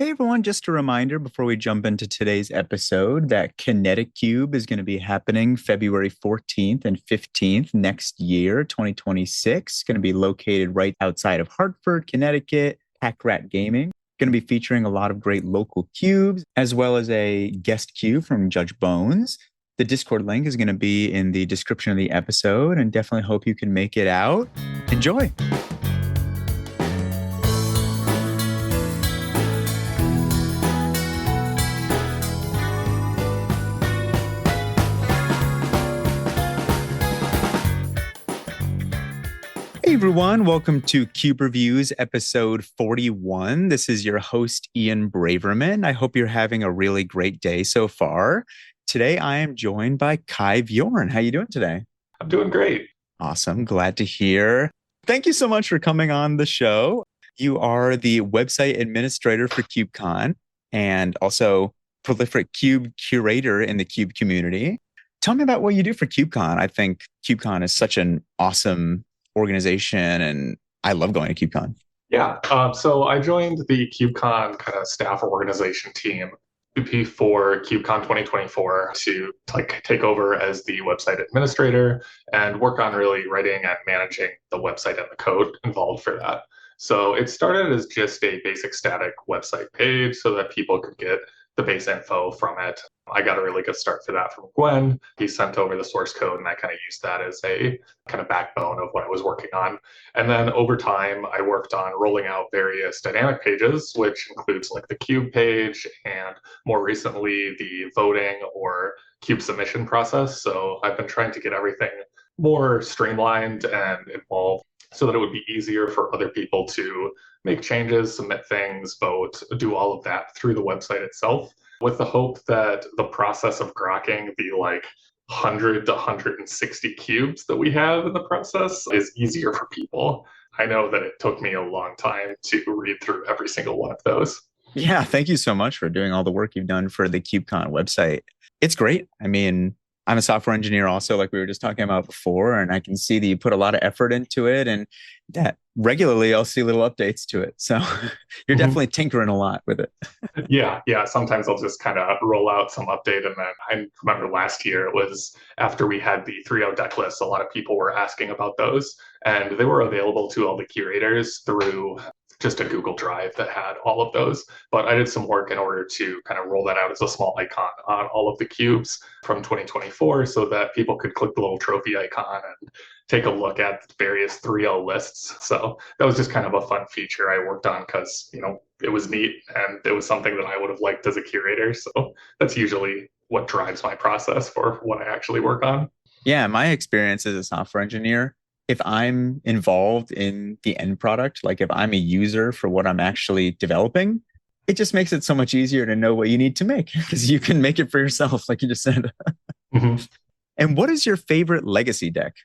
Hey everyone, just a reminder before we jump into today's episode that ConnectiCube is going to be happening February 14th and 15th next year, 2026. Going to be located right outside of Hartford, Connecticut, Pack Rat Gaming. Going to be featuring a lot of great local cubes, as well as a guest cube from Judge Bones. The Discord link is going to be in the description of the episode, and definitely hope you can make it out. Enjoy. Hey everyone, welcome to Cuberviews episode 41. This is your host, Ian Braverman. I hope you're having a really great day so far. Today I am joined by Kai Vjorn. How you doing today? I'm doing great. Awesome, glad to hear. Thank you so much for coming on the show. You are the website administrator for KubeCon and also prolific Cube curator in the Cube community. Tell me about what you do for KubeCon. I think KubeCon is such an awesome organization, and I love going to KubeCon. So I joined the KubeCon kind of staff organization team for KubeCon 2024 to take over as the website administrator and work on really writing and managing the website and the code involved for that. So it started as just a basic static website page so that people could get the base info from it. I got a really good start for that from Gwen. He sent over the source code and I kind of used that as a kind of backbone of what I was working on. And then over time, I worked on rolling out various dynamic pages, which includes like the cube page and more recently the voting or cube submission process. So I've been trying to get everything more streamlined and involved so that it would be easier for other people to make changes, submit things, vote, do all of that through the website itself, with the hope that the process of grokking the 100 to 160 cubes that we have in the process is easier for people. I know that it took me a long time to read through every single one of those. Yeah, thank you so much for doing all the work you've done for the KubeCon website. It's great. I mean, I'm a software engineer also, like we were just talking about before, and I can see that you put a lot of effort into it and that regularly I'll see little updates to it. So you're definitely tinkering a lot with it. Yeah. Sometimes I'll just kind of roll out some update. And then I remember last year it was after we had the 3.0 deck list, a lot of people were asking about those and they were available to all the curators through just a Google Drive that had all of those. But I did some work in order to kind of roll that out as a small icon on all of the cubes from 2024 so that people could click the little trophy icon and take a look at various 3.0 lists. So that was just kind of a fun feature I worked on because, it was neat and it was something that I would have liked as a curator. So that's usually what drives my process for what I actually work on. Yeah, my experience as a software engineer, if I'm involved in the end product, like if I'm a user for what I'm actually developing, it just makes it so much easier to know what you need to make because you can make it for yourself, like you just said. And what is your favorite legacy deck?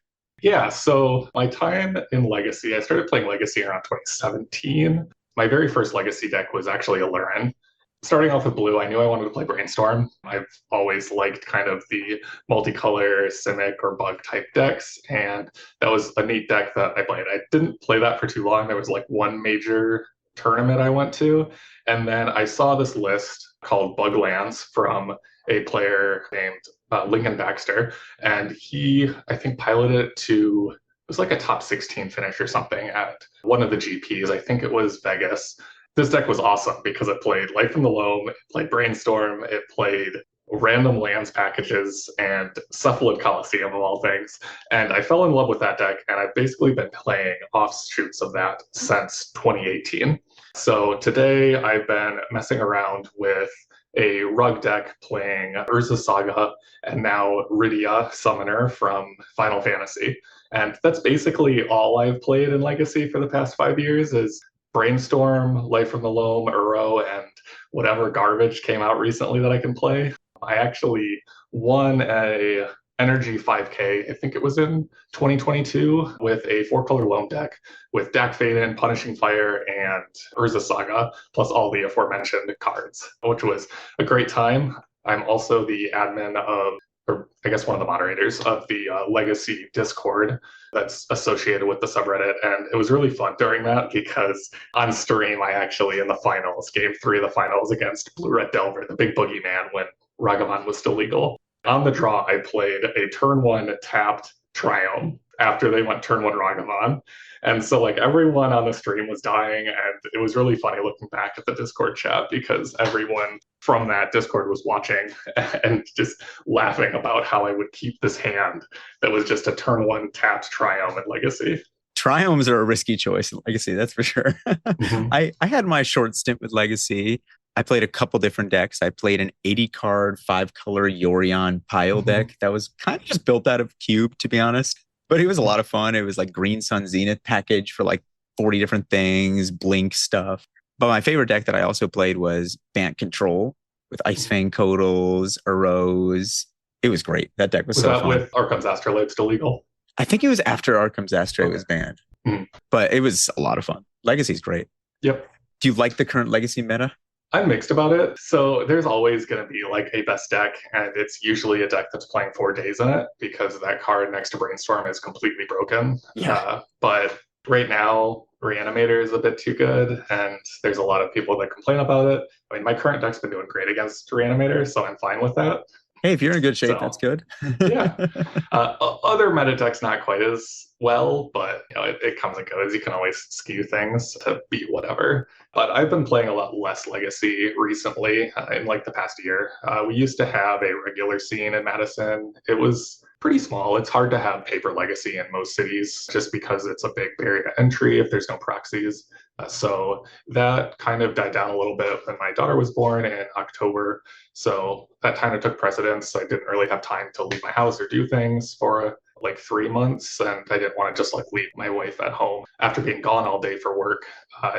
Yeah, so my time in Legacy, I started playing Legacy around 2017. My very first Legacy deck was actually a Lurin. Starting off with blue, I knew I wanted to play Brainstorm. I've always liked kind of the multicolor, Simic, or Bug type decks, and that was a neat deck that I played. I didn't play that for too long. There was one major tournament I went to, and then I saw this list called Bug Lands from a player named Lincoln Baxter, and he, I think, piloted it to, it was like a top 16 finish or something at one of the GPs. I think it was Vegas. This deck was awesome because it played Life from the Loam, it played Brainstorm, it played random lands packages, and Cephalid Coliseum of all things. And I fell in love with that deck, and I've basically been playing offshoots of that since 2018. So today I've been messing around with a rug deck playing Urza Saga and now Rydia Summoner from Final Fantasy. And that's basically all I've played in Legacy for the past 5 years is Brainstorm, Life from the Loam, Uro, and whatever garbage came out recently that I can play. I actually won a Energy 5K, I think it was in 2022, with a 4-color loam deck with Dak Faden, Punishing Fire, and Urza Saga, plus all the aforementioned cards, which was a great time. I'm also the admin of or I guess one of the moderators of the Legacy Discord that's associated with the subreddit. And it was really fun during that because on stream, I actually, in the finals, game 3 of the finals against Blue Red Delver, the big boogeyman when Ragavan was still legal. On the draw, I played a turn 1 tapped Triumph after they went turn 1 Ragavan. And so like everyone on the stream was dying, and it was really funny looking back at the Discord chat because everyone from that Discord was watching and just laughing about how I would keep this hand that was just a turn 1 tapped Triumph in Legacy. Triomes are a risky choice in Legacy, that's for sure. Mm-hmm. I had my short stint with Legacy. I played a couple different decks. I played an 80 card, 5-color Yorion pile deck that was kind of just built out of Cube, to be honest. But it was a lot of fun. It was like Green Sun Zenith package for like 40 different things, Blink stuff. But my favorite deck that I also played was Bant Control with Ice Fang Codals, Arose. It was great. That deck was so that fun. With Arkham's Astrolabe still legal? I think it was after Arkham's Astrolabe was banned. But it was a lot of fun. Legacy's great. Yep. Do you like the current Legacy meta? I'm mixed about it. So there's always going to be like a best deck, and it's usually a deck that's playing 4 days in it because that card next to Brainstorm is completely broken. Yeah. But right now, Reanimator is a bit too good, and there's a lot of people that complain about it. I mean, my current deck's been doing great against Reanimator, so I'm fine with that. Hey, if you're in good shape, so, that's good. Yeah. Other meta decks, not quite as well, but you know, it comes and goes. You can always skew things to beat whatever. But I've been playing a lot less Legacy recently in like the past year. We used to have a regular scene in Madison. It was pretty small. It's hard to have paper Legacy in most cities just because it's a big barrier to entry if there's no proxies. So that kind of died down a little bit when my daughter was born in October. So that kind of took precedence. I didn't really have time to leave my house or do things for like 3 months. And I didn't want to just like leave my wife at home after being gone all day for work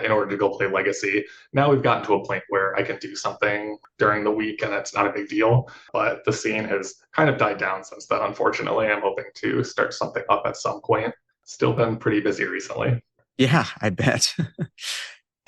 in order to go play Legacy. Now we've gotten to a point where I can do something during the week and it's not a big deal. But the scene has kind of died down since then, unfortunately. I'm hoping to start something up at some point. Still been pretty busy recently. Yeah, I bet.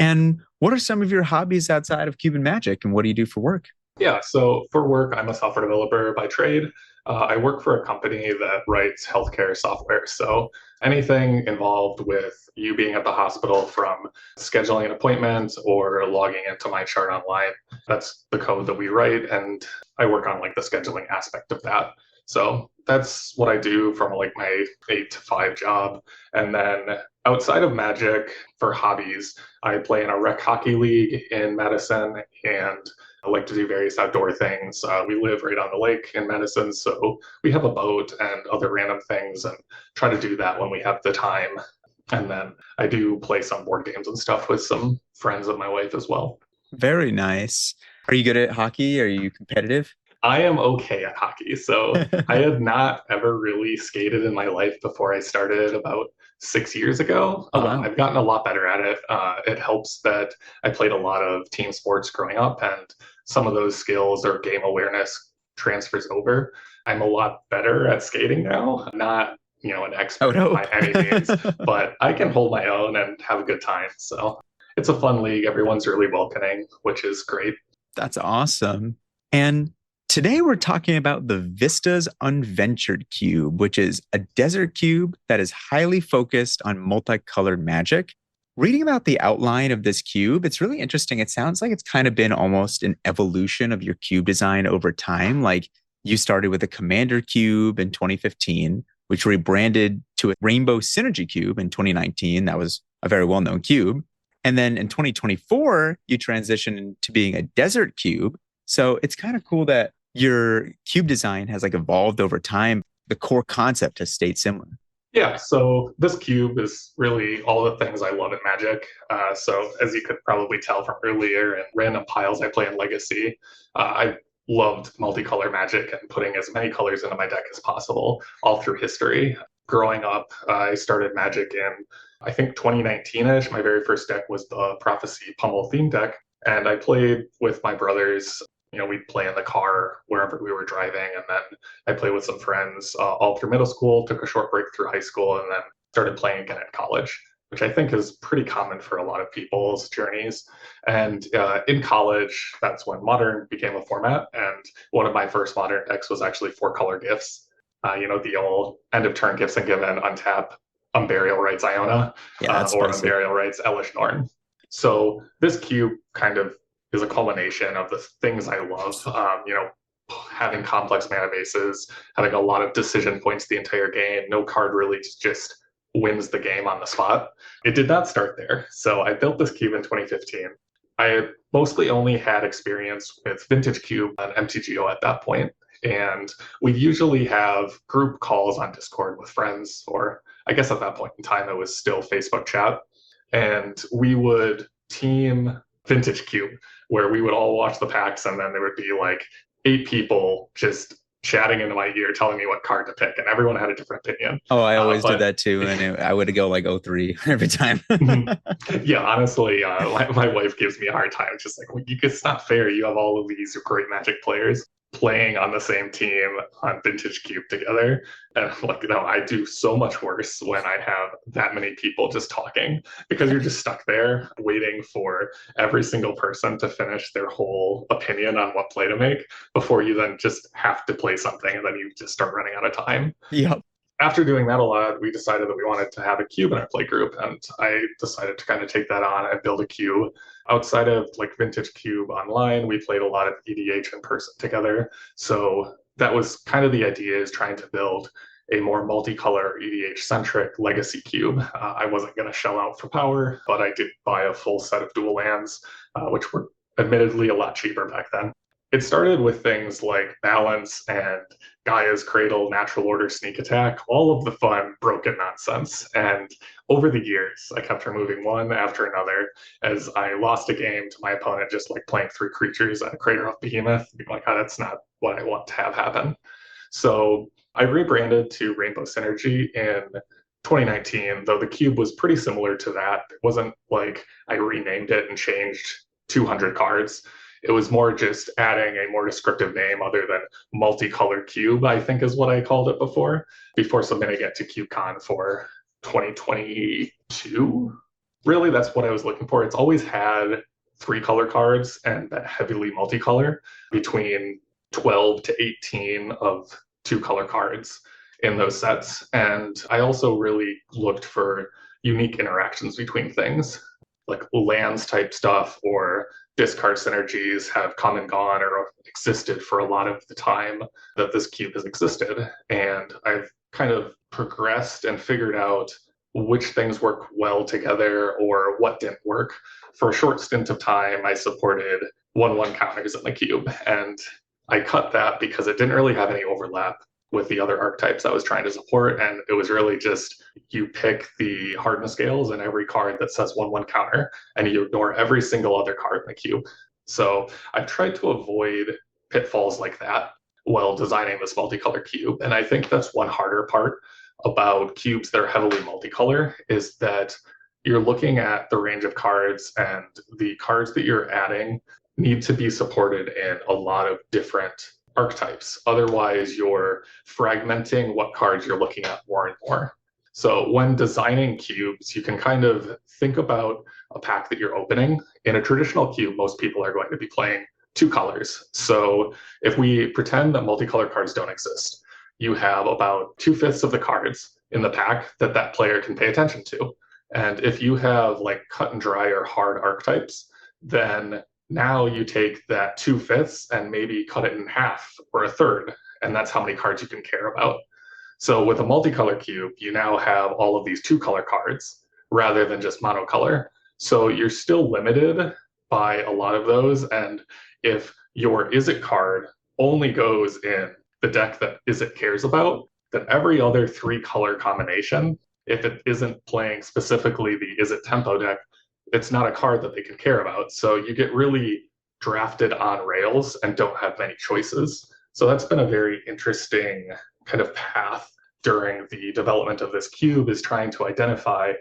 And what are some of your hobbies outside of Cube and Magic, and what do you do for work? Yeah, so for work, I'm a software developer by trade. I work for a company that writes healthcare software. So anything involved with you being at the hospital, from scheduling an appointment or logging into my chart online, that's the code that we write. And I work on like the scheduling aspect of that. So that's what I do from like my 8 to 5 job. And then outside of Magic, for hobbies, I play in a rec hockey league in Madison, and I like to do various outdoor things. We live right on the lake in Madison, so we have a boat and other random things, and try to do that when we have the time. And then I do play some board games and stuff with some friends of my wife as well. Very nice. Are you good at hockey? Are you competitive? I am okay at hockey. So I had not ever really skated in my life before I started about 6 years ago. Oh, wow. I've gotten a lot better at it. It helps that I played a lot of team sports growing up, and some of those skills or game awareness transfers over. I'm a lot better at skating now. Not, an expert by any means, but I can hold my own and have a good time. So it's a fun league. Everyone's really welcoming, which is great. That's awesome. And today we're talking about the Vistas Unventured cube, which is a desert cube that is highly focused on multicolored magic. Reading about the outline of this cube, it's really interesting. It sounds like it's kind of been almost an evolution of your cube design over time. Like you started with a Commander cube in 2015, which rebranded to a Rainbow Synergy cube in 2019. That was a very well-known cube. And then in 2024, you transitioned to being a desert cube. So it's kind of cool that your cube design has like evolved over time. The core concept has stayed similar. Yeah, so this cube is really all the things I love in Magic. So as you could probably tell from earlier and random piles I play in Legacy, I loved multicolor Magic and putting as many colors into my deck as possible all through history. Growing up, I started Magic in, I think, 2019-ish. My very first deck was the Prophecy Pummel theme deck, and I played with my brothers. We'd play in the car wherever we were driving, and then I played with some friends all through middle school, took a short break through high school, and then started playing again at college. which I think is pretty common for a lot of people's journeys. And in college, that's when Modern became a format. And one of my first Modern decks was actually four color gifts. The old end of turn gifts and given, untap, Unburial Rites Iona, Yeah, that's or spicy. Unburial Rites Elish Norn. So this cube kind of is a culmination of the things I love. Having complex mana bases, having a lot of decision points the entire game. No card really just wins the game on the spot. It did not start there. So I built this cube in 2015. I mostly only had experience with Vintage Cube and MTGO at that point. And we usually have group calls on Discord with friends, or I guess at that point in time, it was still Facebook chat. And we would team Vintage Cube, where we would all watch the packs, and then there would be like 8 people just chatting into my ear, telling me what card to pick, and everyone had a different opinion. Oh, I always did that too, and I would go like 03 every time. Yeah, honestly, my wife gives me a hard time. It's just like, well, it's not fair. You have all of these great Magic players playing on the same team on Vintage Cube together. And I'm like, no, I do so much worse when I have that many people just talking, because you're just stuck there waiting for every single person to finish their whole opinion on what play to make before you then just have to play something, and then you just start running out of time. Yep. After doing that a lot, we decided that we wanted to have a cube in our play group, and I decided to kind of take that on and build a cube. Outside of like Vintage Cube online, we played a lot of EDH in person together. So that was kind of the idea, is trying to build a more multicolor EDH centric legacy cube. I wasn't going to shell out for power, but I did buy a full set of dual lands, which were admittedly a lot cheaper back then. It started with things like balance and Gaia's Cradle, Natural Order, Sneak Attack, all of the fun, broken nonsense. And over the years, I kept removing one after another as I lost a game to my opponent just like playing 3 creatures and a Crater of Behemoth, being like, oh, that's not what I want to have happen. So I rebranded to Rainbow Synergy in 2019, though the cube was pretty similar to that. It wasn't like I renamed it and changed 200 cards. It was more just adding a more descriptive name other than multicolored cube, I think is what I called it before submitting it to CubeCon for 2022. Really, that's what I was looking for. It's always had 3 color cards and been heavily multicolor, between 12 to 18 of 2 color cards in those sets. And I also really looked for unique interactions between things, like lands type stuff or discard synergies have come and gone or existed for a lot of the time that this cube has existed. And I've kind of progressed and figured out which things work well together or what didn't work. For a short stint of time, I supported 1/1 counters in the cube, and I cut that because it didn't really have any overlap with the other archetypes I was trying to support. And it was really just, you pick the hardness scales in every card that says 1/1 counter, and you ignore every single other card in the cube. So I tried to avoid pitfalls like that while designing this multicolor cube. And I think that's one harder part about cubes that are heavily multicolor, is that you're looking at the range of cards, and the cards that you're adding need to be supported in a lot of different archetypes. Otherwise, you're fragmenting what cards you're looking at more and more. So when designing cubes, you can kind of think about a pack that you're opening. In a traditional cube, most people are going to be playing 2 colors. So if we pretend that multicolor cards don't exist, you have about 2/5 of the cards in the pack that player can pay attention to. And if you have like cut and dry or hard archetypes, then now you take that 2/5 and maybe cut it in half or a third, and that's how many cards you can care about. So with a multicolor cube, you now have all of these 2-color cards rather than just monocolor. So you're still limited by a lot of those. And if your Is It card only goes in the deck that Is It cares about, then every other 3-color combination, if it isn't playing specifically the Is It tempo deck, it's not a card that they can care about. So you get really drafted on rails and don't have many choices. So that's been a very interesting kind of path during the development of this cube, is trying to identify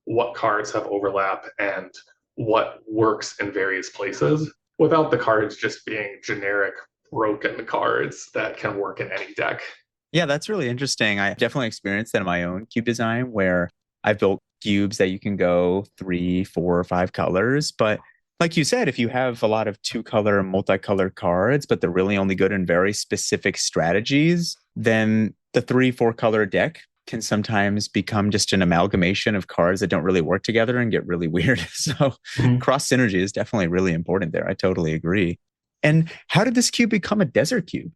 what cards have overlap and what works in various places without the cards just being generic broken cards that can work in any deck. Yeah, that's really interesting. I definitely experienced that in my own cube design, where I built cubes that you can go 3, 4, or 5 colors. But like you said, if you have a lot of two-color, multicolored cards, but they're really only good in very specific strategies, then the 3, 4 color deck can sometimes become just an amalgamation of cards that don't really work together and get really weird. So Mhm. cross synergy is definitely really important there. I totally agree. And how did this cube become a desert cube?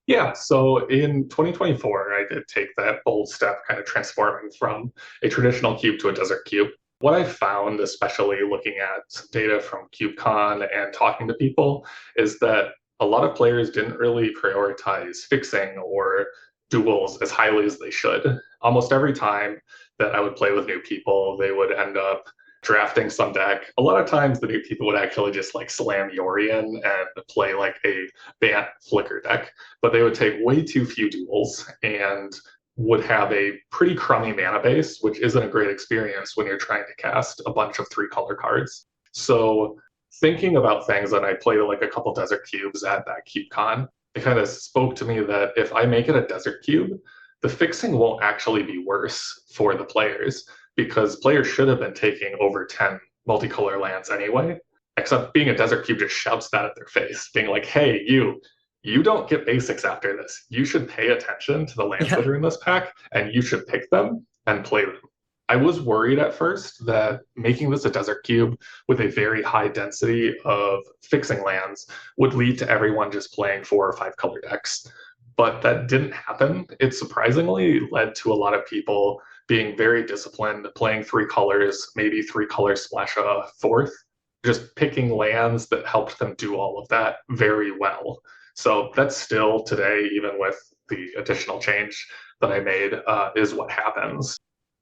Yeah, so in 2024, I did take that bold step, kind of transforming from a traditional cube to a desert cube. What I found, especially looking at data from KubeCon and talking to people, is that a lot of players didn't really prioritize fixing or duels as highly as they should. Almost every time that I would play with new people, they would end up drafting some deck. A lot of times, the new people would actually just like slam Yorion and play like a Bant Flicker deck, but they would take way too few duels and would have a pretty crummy mana base, which isn't a great experience when you're trying to cast a bunch of 3 color cards. So thinking about things, and I played like a couple desert cubes at that CubeCon, it kind of spoke to me that if I make it a desert cube, the fixing won't actually be worse for the players because players should have been taking over 10 multicolor lands anyway. Except being a desert cube just shouts that at their face, being like, hey, you don't get basics after this. You should pay attention to the lands that Yeah. are in this pack and you should pick them and play them. I was worried at first that making this a desert cube with a very high density of fixing lands would lead to everyone just playing 4 or 5 color decks. But that didn't happen. It surprisingly led to a lot of people being very disciplined, playing 3 colors, maybe 3 colors splash a fourth, just picking lands that helped them do all of that very well. So that's still today, even with the additional change that I made, is what happens.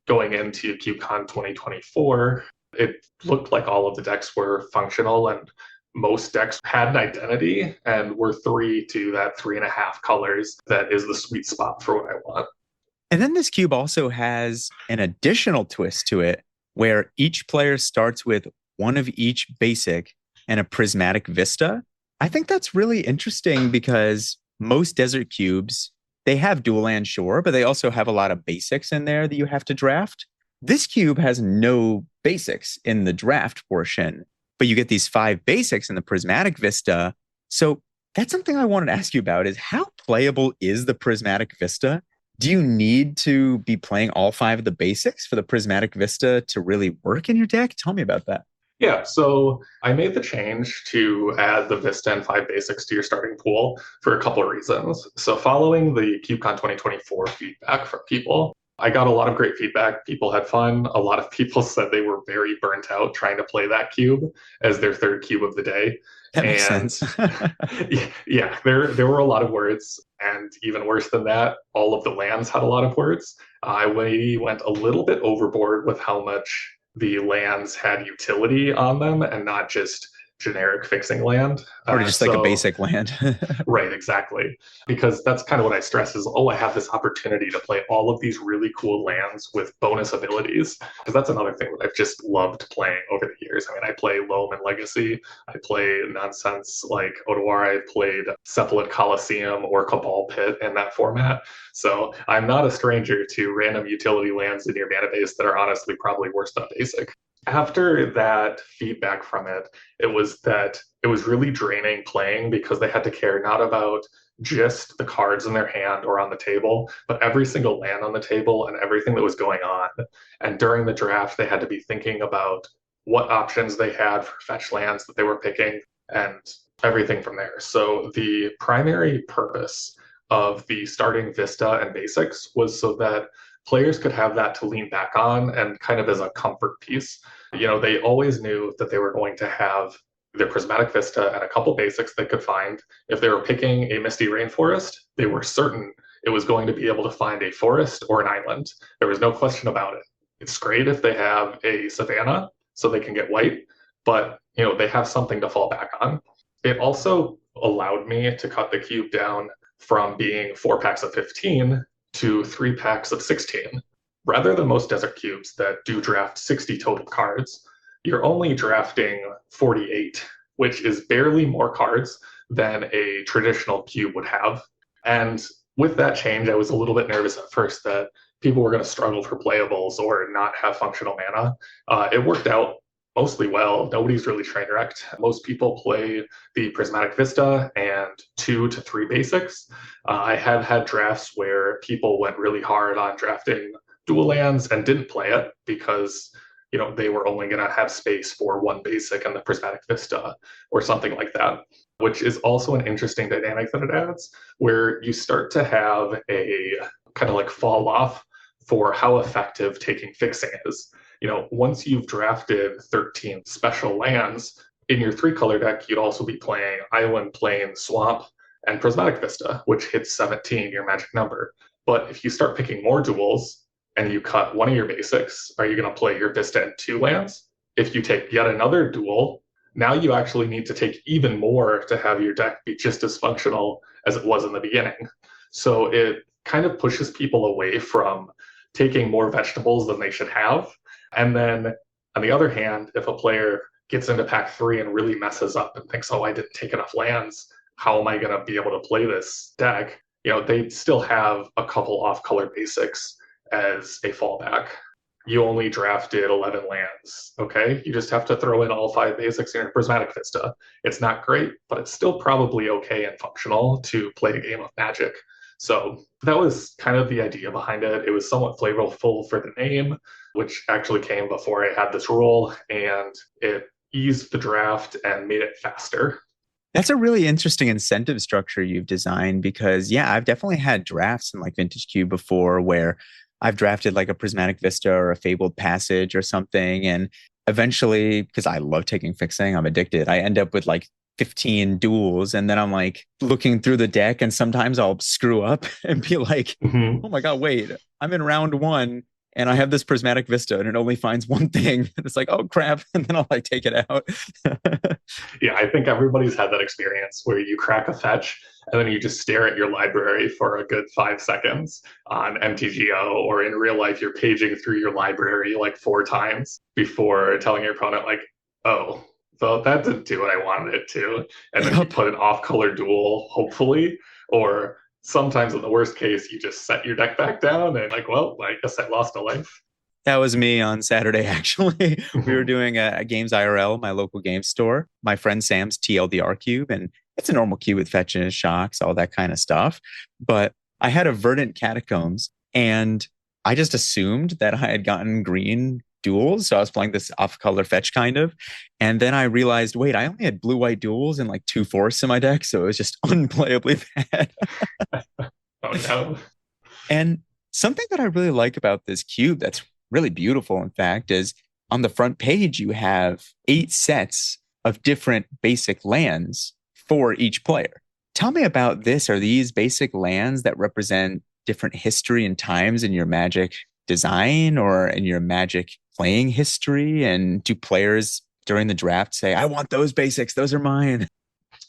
Going into KubeCon 2024, it looked like all of the decks were functional and most decks had an identity and were 3 to that 3.5 colors. That is the sweet spot for what I want. And then this cube also has an additional twist to it where each player starts with one of each basic and a prismatic vista. I think that's really interesting because most desert cubes, they have dual land, sure, but they also have a lot of basics in there that you have to draft. This cube has no basics in the draft portion, but you get these 5 basics in the prismatic vista. So that's something I wanted to ask you about is how playable is the prismatic vista? Do you need to be playing all 5 of the basics for the prismatic vista to really work in your deck? Tell me about that. Yeah, so I made the change to add the Vista and 5 basics to your starting pool for a couple of reasons. So, following the KubeCon 2024 feedback from people, I got a lot of great feedback. People had fun. A lot of people said they were very burnt out trying to play that cube as their third cube of the day. That makes And sense. yeah, there were a lot of words. And even worse than that, all of the lands had a lot of words. I went a little bit overboard with how much the lands had utility on them and not just generic fixing land. Or just like a So basic land. Right, exactly. Because that's kind of what I stress is, oh, I have this opportunity to play all of these really cool lands with bonus abilities. Because that's another thing that I've just loved playing over the years. I mean, I play Loam and Legacy. I play nonsense like Otawara. I played Cephalid Coliseum or Cabal Pit in that format. So I'm not a stranger to random utility lands in your mana base that are honestly probably worse than basic. After that feedback from it, it was that it was really draining playing because they had to care not about just the cards in their hand or on the table, but every single land on the table and everything that was going on. And during the draft, they had to be thinking about what options they had for fetch lands that they were picking and everything from there. So the primary purpose of the starting Vista and Basics was so that players could have that to lean back on and kind of as a comfort piece. You know, they always knew that they were going to have their Prismatic Vista and a couple basics they could find. If they were picking a Misty Rainforest, they were certain it was going to be able to find a forest or an island. There was no question about it. It's great if they have a savanna so they can get white, but you know, they have something to fall back on. It also allowed me to cut the cube down from being 4 packs of 15 to 3 packs of 16. Rather than most desert cubes that do draft 60 total cards, you're only drafting 48, which is barely more cards than a traditional cube would have. And with that change, I was a little bit nervous at first that people were going to struggle for playables or not have functional mana. It worked out mostly well. Nobody's really train wrecked. Most people play the Prismatic Vista and 2 to 3 basics. I have had drafts where people went really hard on drafting dual lands and didn't play it because they were only going to have space for 1 basic in the Prismatic Vista or something like that, which is also an interesting dynamic that it adds, where you start to have a kind of like fall off for how effective taking fixing is. Once you've drafted 13 special lands in your 3-color deck, you'd also be playing Island, Plain, Swamp, and Prismatic Vista, which hits 17, your magic number. But if you start picking more duals and you cut one of your basics, are you going to play your Vista and 2 lands? If you take yet another dual, now you actually need to take even more to have your deck be just as functional as it was in the beginning. So it kind of pushes people away from taking more vegetables than they should have. And then on the other hand, if a player gets into pack 3 and really messes up and thinks, oh, I didn't take enough lands, how am I going to be able to play this deck? They still have a couple off-color basics as a fallback. You only drafted 11 lands, okay? You just have to throw in all 5 basics in your Prismatic Vista. It's not great, but it's still probably okay and functional to play a game of Magic. So that was kind of the idea behind it. It was somewhat flavorful for the name, which actually came before I had this role, and it eased the draft and made it faster. That's a really interesting incentive structure you've designed because, yeah, I've definitely had drafts in like Vintage Cube before where I've drafted like a Prismatic Vista or a Fabled Passage or something. And eventually, because I love taking fixing, I'm addicted, I end up with like 15 duels. And then I'm like looking through the deck and sometimes I'll screw up and be like, oh my God, wait, I'm in round 1 and I have this Prismatic Vista and it only finds one thing. And it's like, oh crap. And then I'll like take it out. Yeah, I think everybody's had that experience where you crack a fetch and then you just stare at your library for a good 5 seconds on MTGO, or in real life, you're paging through your library like 4 times before telling your opponent like, oh, so that didn't do what I wanted it to. And then you put an off-color duel, hopefully, or sometimes in the worst case, you just set your deck back down and like, well, I guess I lost a life. That was me on Saturday, actually. We were doing a Games IRL, my local game store. My friend Sam's TLDR cube, and it's a normal cube with fetches, shocks, all that kind of stuff. But I had a Verdant Catacombs, and I just assumed that I had gotten green duels. So I was playing this off-color fetch kind of. And then I realized, wait, I only had blue-white duels and like 2 forests in my deck. So it was just unplayably bad. Oh, no. And something that I really like about this cube that's really beautiful, in fact, is on the front page, you have 8 sets of different basic lands for each player. Tell me about this. Are these basic lands that represent different history and times in your Magic design or in your Magic playing history? And do players during the draft say, I want those basics, those are mine?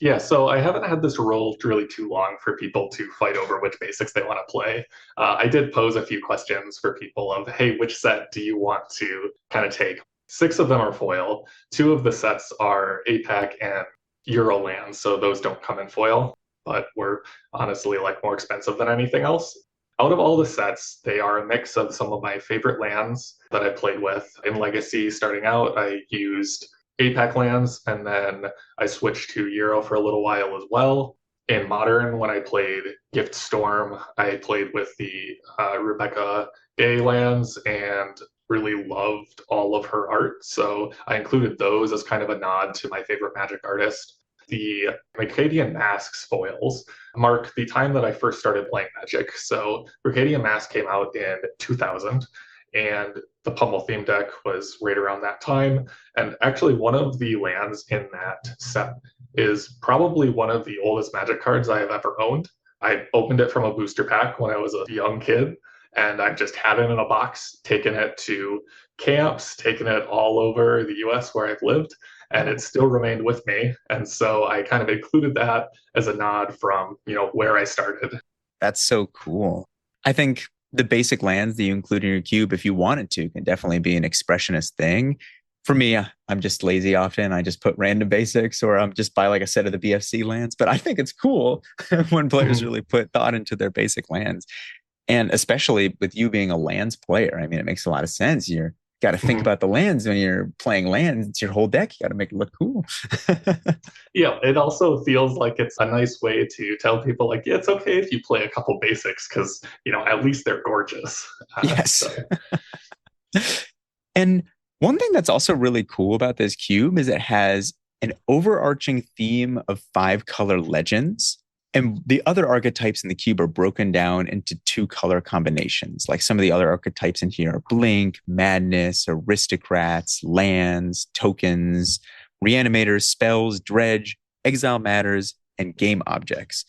Yeah, so I haven't had this role really too long for people to fight over which basics they want to play. I did pose a few questions for people of, hey, which set do you want to kind of take? 6 of them are foil. 2 of the sets are APAC and Euroland, so those don't come in foil, but were honestly like more expensive than anything else. Out of all the sets, they are a mix of some of my favorite lands that I played with. In Legacy, starting out, I used APAC lands, and then I switched to Euro for a little while as well. In Modern, when I played Gift Storm, I played with the Rebecca Gay lands and really loved all of her art. So I included those as kind of a nod to my favorite Magic artist. The Mercadian Masks foils mark the time that I first started playing Magic. So Mercadian Mask came out in 2000, and the Pummel theme deck was right around that time. And actually, one of the lands in that set is probably one of the oldest Magic cards I have ever owned. I opened it from a booster pack when I was a young kid, and I've just had it in a box, taken it to camps, taken it all over the US where I've lived, and it still remained with me. And so I kind of included that as a nod from, where I started. That's so cool. I think the basic lands that you include in your cube, if you wanted to, can definitely be an expressionist thing. For me, I'm just lazy often. I just put random basics, or I'm just buy like a set of the BFC lands. But I think it's cool when players really put thought into their basic lands. And especially with you being a lands player, I mean, it makes a lot of sense. You're got to think Mhm. about the lands when you're playing lands. It's your whole deck. You got to make it look cool. Yeah, it also feels like it's a nice way to tell people, like, yeah, it's okay if you play a couple basics because, at least they're gorgeous. Yes. So, And one thing that's also really cool about this cube is it has an overarching theme of five color legends. And the other archetypes in the cube are broken down into two color combinations. Like some of the other archetypes in here are Blink, Madness, Aristocrats, Lands, Tokens, Reanimators, Spells, Dredge, Exile Matters, and Game Objects.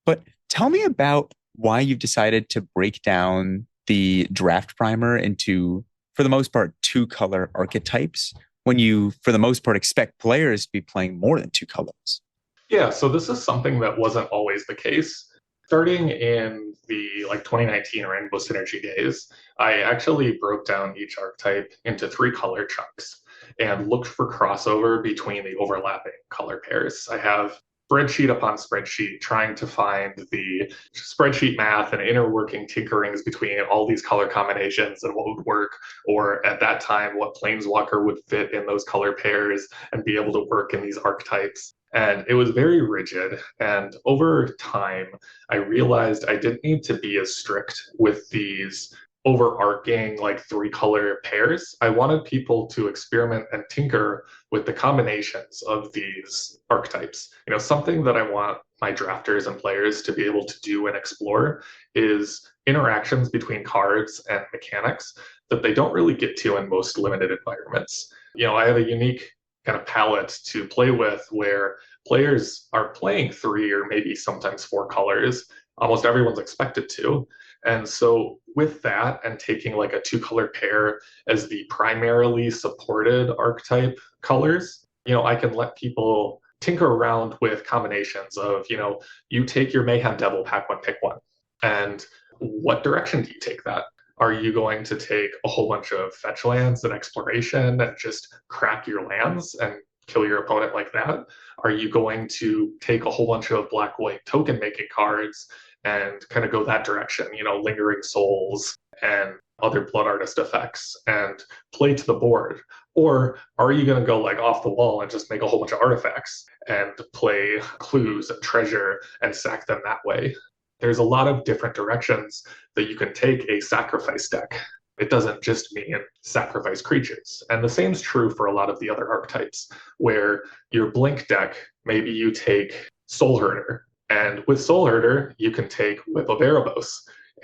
But tell me about why you've decided to break down the draft primer into, for the most part, two color archetypes when you, for the most part, expect players to be playing more than two colors. yeah, so this is something that wasn't always the case. Starting in the 2019 Rainbow Synergy days, I actually broke down each archetype into three color chunks and looked for crossover between the overlapping color pairs. I have spreadsheet upon spreadsheet trying to find the spreadsheet math and inner working tinkerings between all these color combinations and what would work, or at that time, what planeswalker would fit in those color pairs and be able to work in these archetypes. And it was very rigid. And over time, I realized I didn't need to be as strict with these overarching three color pairs. I wanted people to experiment and tinker with the combinations of these archetypes. Something that I want my drafters and players to be able to do and explore is interactions between cards and mechanics that they don't really get to in most limited environments. I have a unique kind of palette to play with where players are playing three or maybe sometimes four colors. Almost everyone's expected to. And so, with that, and taking a two color pair as the primarily supported archetype colors, I can let people tinker around with combinations of, you take your Mayhem Devil, pack one, pick one. And what direction do you take that? Are you going to take a whole bunch of fetch lands and exploration and just crack your lands and kill your opponent like that? Are you going to take a whole bunch of black white token making cards and kind of go that direction, lingering souls and other blood artist effects and play to the board? Or are you going to go off the wall and just make a whole bunch of artifacts and play clues and treasure and sack them that way? There's a lot of different directions that you can take a sacrifice deck. It doesn't just mean sacrifice creatures. And the same is true for a lot of the other archetypes, where your Blink deck, maybe you take Soul Herder. And with Soul Herder, you can take Whip of Erebos,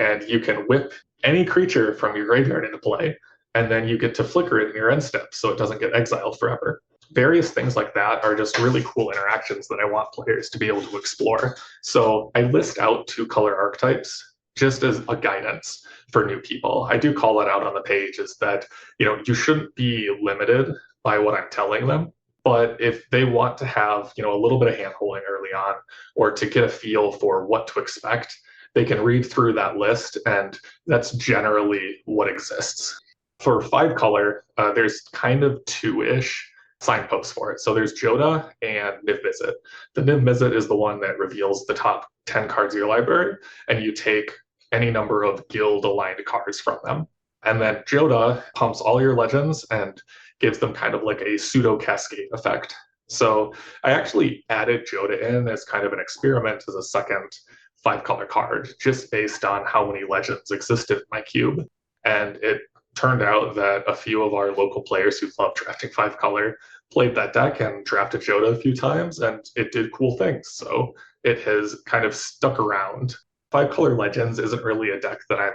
and you can whip any creature from your graveyard into play, and then you get to flicker it in your end step so it doesn't get exiled forever. Various things like that are just really cool interactions that I want players to be able to explore. So I list out two color archetypes just as a guidance for new people. I do call it out on the page is that, you shouldn't be limited by what I'm telling them. But if they want to have, a little bit of handholding early on or to get a feel for what to expect, they can read through that list, and that's generally what exists. For five color, there's kind of two-ish signposts for it. So there's Joda and Niv Mizzet. The Niv Mizzet is the one that reveals the top 10 cards of your library, and you take any number of guild-aligned cards from them. And then Joda pumps all your legends and gives them kind of like a pseudo cascade effect. So I actually added Joda in as kind of an experiment as a second five color card, just based on how many legends existed in my cube. And it turned out that a few of our local players who love drafting five color played that deck and drafted Joda a few times, and it did cool things. So it has kind of stuck around. Five color legends isn't really a deck that I'm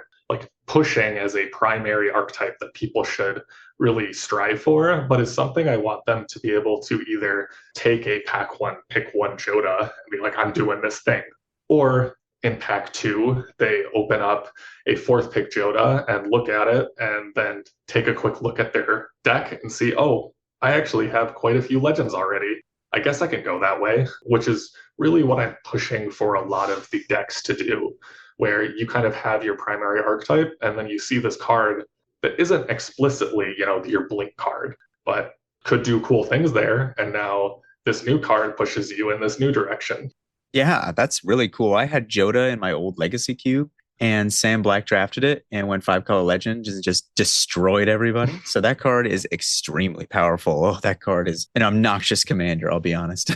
pushing as a primary archetype that people should really strive for, but it's something I want them to be able to either take a pack one, pick one Joda and be like, I'm doing this thing. Or in pack two, they open up a fourth pick Joda and look at it and then take a quick look at their deck and see, oh, I actually have quite a few legends already. I guess I can go that way, which is really what I'm pushing for a lot of the decks to do, where you kind of have your primary archetype and then you see this card that isn't explicitly, your Blink card, but could do cool things there. And now this new card pushes you in this new direction. Yeah, that's really cool. I had Joda in my old Legacy cube, and Sam Black drafted it and went 5 color legend, just destroyed everybody. So that card is extremely powerful. Oh, that card is an obnoxious commander, I'll be honest,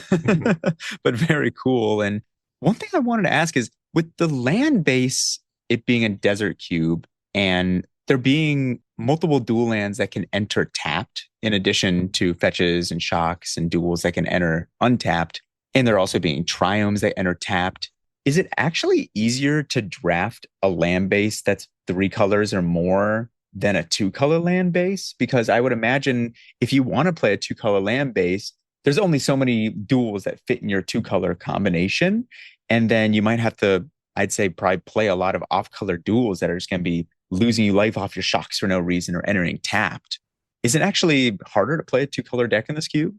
but very cool. And one thing I wanted to ask is with the land base, it being a desert cube and there being multiple dual lands that can enter tapped in addition to fetches and shocks and duels that can enter untapped. And there also being triomes that enter tapped. Is it actually easier to draft a land base that's 3 colors or more than a 2 color land base? Because I would imagine if you want to play a 2 color land base, there's only so many duels that fit in your 2 color combination. And then you might have to, I'd say, probably play a lot of off color duels that are just going to be losing you life off your shocks for no reason or entering tapped. Is it actually harder to play a 2 color deck in this cube?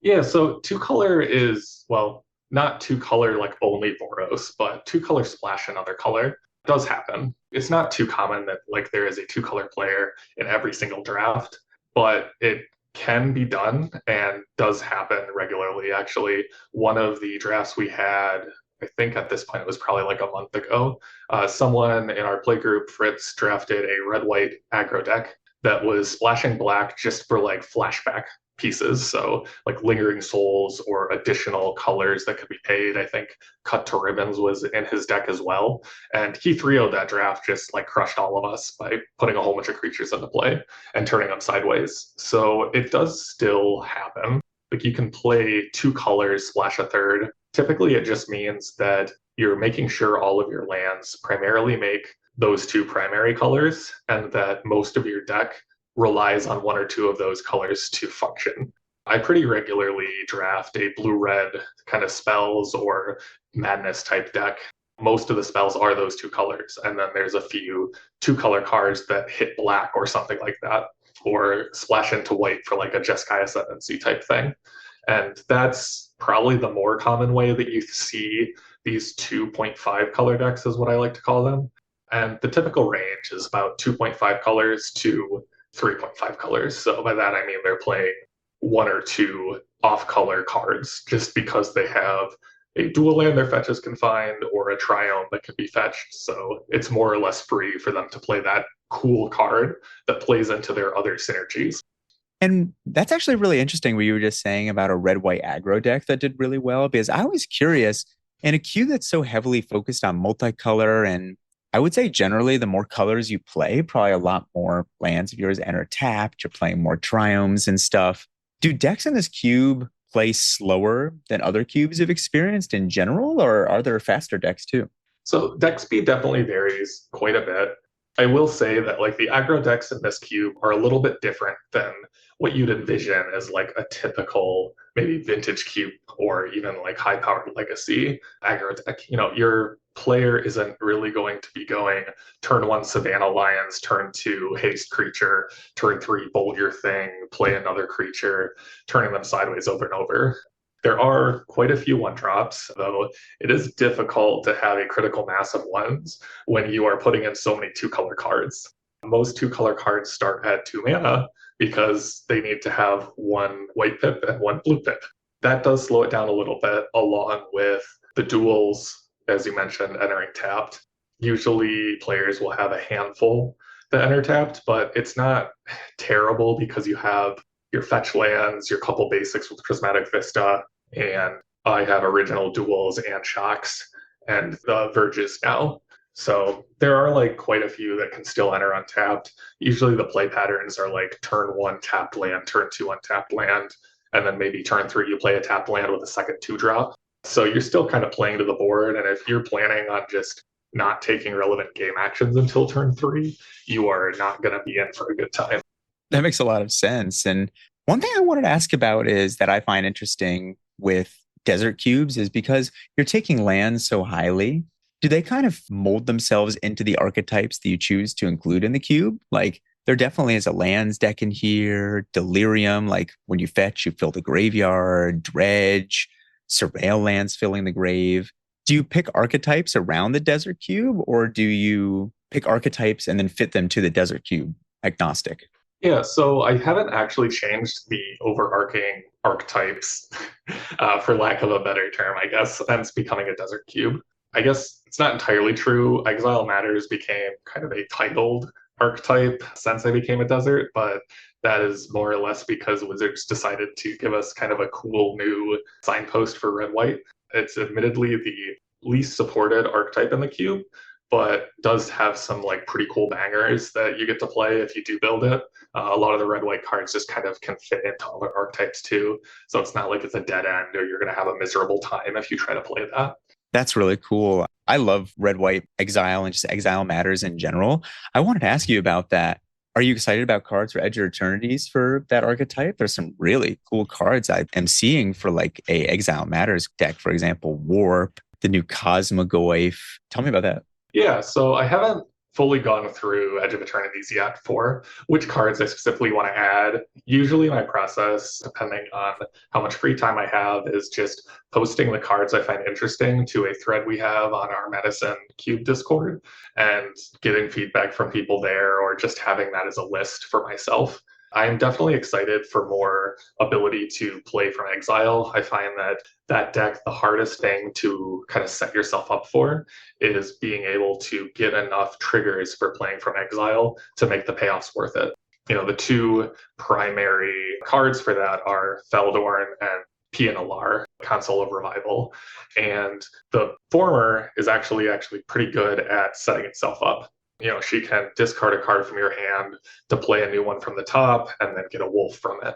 Yeah, so two color is, well, not two color like only Boros, but two color splash another color does happen. It's not too common that like there is a two color player in every single draft, but it can be done and does happen regularly. Actually, one of the drafts we had, I think at this point it was probably like a month ago, someone in our play group, Fritz, drafted a red white aggro deck that was splashing black just for like flashback pieces. So like lingering souls or additional colors that could be paid. I think cut to ribbons was in his deck as well. And he 3-0'd that draft, just like crushed all of us by putting a whole bunch of creatures into play and turning them sideways. So it does still happen. Like you can play two colors, splash a third. Typically it just means that you're making sure all of your lands primarily make those two primary colors and that most of your deck relies on one or two of those colors to function. I pretty regularly draft a blue-red kind of spells or madness type deck. Most of the spells are those two colors, and then there's a few 2 color cards that hit black or something like that, or splash into white for like a Jeskai Ascendancy type thing. And that's probably the more common way that you see these 2.5 color decks, is what I like to call them. And the typical range is about 2.5 colors to 3.5 colors. So by that, I mean they're playing one or two off color cards just because they have a dual land their fetches can find or a triome that can be fetched. So it's more or less free for them to play that cool card that plays into their other synergies. And that's actually really interesting what you were just saying about a red white aggro deck that did really well, because I was curious in a queue that's so heavily focused on multicolor, and I would say generally the more colors you play, probably a lot more lands of yours enter tapped. You're playing more triomes and stuff. Do decks in this cube play slower than other cubes you've experienced in general, or are there faster decks too? So deck speed definitely varies quite a bit. I will say that like the aggro decks in this cube are a little bit different than what you'd envision as like a typical maybe vintage cube or even like high powered legacy aggro deck. You know, your player isn't really going to be going turn 1 Savannah Lions, turn 2 haste creature, turn 3 bolt your thing, play another creature, turning them sideways over and over. There are quite a few one drops, though it is difficult to have a critical mass of ones when you are putting in so many 2 color cards. Most 2 color cards start at 2 mana because they need to have 1 white pip and 1 blue pip. That does slow it down a little bit, along with the duels, as you mentioned, entering tapped. Usually players will have a handful that enter tapped, but it's not terrible because you have your fetch lands, your couple basics with Prismatic Vista, and I have original duels and shocks and the verges now. So there are like quite a few that can still enter untapped. Usually the play patterns are like turn 1 tapped land, turn 2 untapped land, and then maybe turn 3 you play a tapped land with a second 2-drop. So you're still kind of playing to the board, and if you're planning on just not taking relevant game actions until turn 3, you are not going to be in for a good time. That makes a lot of sense. And one thing I wanted to ask about is that I find interesting with desert cubes is because you're taking lands so highly, do they kind of mold themselves into the archetypes that you choose to include in the cube? Like there definitely is a lands deck in here, delirium, like when you fetch, you fill the graveyard, dredge, surveil lands filling the grave. Do you pick archetypes around the desert cube, or do you pick archetypes and then fit them to the desert cube agnostic? Yeah, so I haven't actually changed the overarching archetypes, for lack of a better term, I guess, since becoming a desert cube. I guess it's not entirely true. Exile Matters became kind of a titled archetype since I became a desert, but that is more or less because Wizards decided to give us kind of a cool new signpost for red white. It's admittedly the least supported archetype in the cube, but does have some like pretty cool bangers that you get to play if you do build it. A lot of the red white cards just kind of can fit into other archetypes too. So it's not like it's a dead end or you're going to have a miserable time if you try to play that. That's really cool. I love red white exile and just exile matters in general. I wanted to ask you about that. Are you excited about cards for Edge of Eternities for that archetype? There's some really cool cards I am seeing for like a Exile Matters deck, for example, Warp, the new Cosmogoyf. Tell me about that. Yeah, so I haven't fully gone through Edge of Eternities yet for which cards I specifically want to add. Usually, my process, depending on how much free time I have, is just posting the cards I find interesting to a thread we have on our Medicine Cube Discord and getting feedback from people there or just having that as a list for myself. I am definitely excited for more ability to play from exile. I find that that deck, the hardest thing to kind of set yourself up for is being able to get enough triggers for playing from exile to make the payoffs worth it. You know, the two primary cards for that are Feldorn and Pianalar, Console of Revival. And the former is actually pretty good at setting itself up. You know, she can discard a card from your hand to play a new one from the top and then get a wolf from it.